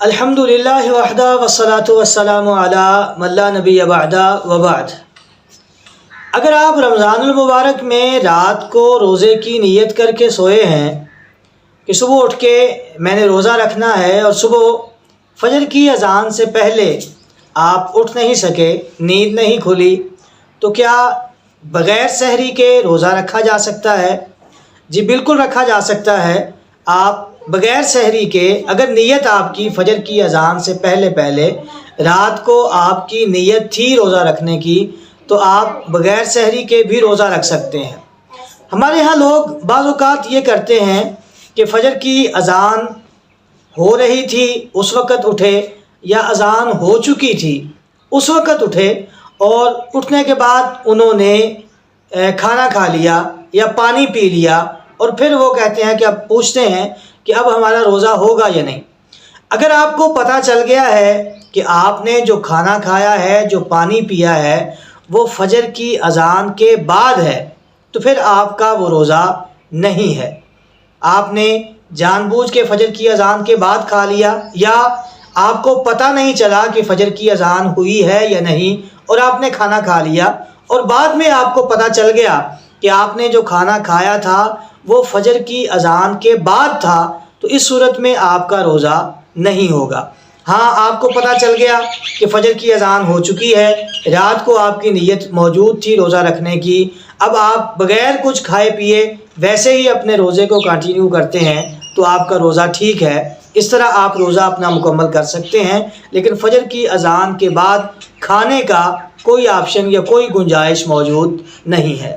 الحمدللہ وحدہ والصلاۃ والسلام علی من لا نبی بعدہ وبعد۔ اگر آپ رمضان المبارک میں رات کو روزے کی نیت کر کے سوئے ہیں کہ صبح اٹھ کے میں نے روزہ رکھنا ہے، اور صبح فجر کی اذان سے پہلے آپ اٹھ نہیں سکے، نیند نہیں کھلی، تو کیا بغیر سحری کے روزہ رکھا جا سکتا ہے؟ جی بالکل رکھا جا سکتا ہے۔ آپ بغیر سحری کے، اگر نیت آپ کی فجر کی اذان سے پہلے رات کو آپ کی نیت تھی روزہ رکھنے کی، تو آپ بغیر سحری کے بھی روزہ رکھ سکتے ہیں۔ ہمارے ہاں لوگ بعض اوقات یہ کرتے ہیں کہ فجر کی اذان ہو رہی تھی اس وقت اٹھے، یا اذان ہو چکی تھی اس وقت اٹھے، اور اٹھنے کے بعد انہوں نے کھانا کھا لیا یا پانی پی لیا، اور پھر وہ کہتے ہیں کہ اب پوچھتے ہیں کہ اب ہمارا روزہ ہوگا یا نہیں۔ اگر آپ کو پتہ چل گیا ہے کہ آپ نے جو کھانا کھایا ہے، جو پانی پیا ہے، وہ فجر کی اذان کے بعد ہے، تو پھر آپ کا وہ روزہ نہیں ہے۔ آپ نے جان بوجھ کے فجر کی اذان کے بعد کھا لیا، یا آپ کو پتہ نہیں چلا کہ فجر کی اذان ہوئی ہے یا نہیں، اور آپ نے کھانا کھا لیا، اور بعد میں آپ کو پتہ چل گیا کہ آپ نے جو کھانا کھایا تھا وہ فجر کی اذان کے بعد تھا، تو اس صورت میں آپ کا روزہ نہیں ہوگا۔ ہاں، آپ کو پتہ چل گیا کہ فجر کی اذان ہو چکی ہے، رات کو آپ کی نیت موجود تھی روزہ رکھنے کی، اب آپ بغیر کچھ کھائے پیے ویسے ہی اپنے روزے کو کنٹینیو کرتے ہیں، تو آپ کا روزہ ٹھیک ہے۔ اس طرح آپ روزہ اپنا مکمل کر سکتے ہیں، لیکن فجر کی اذان کے بعد کھانے کا کوئی آپشن یا کوئی گنجائش موجود نہیں ہے۔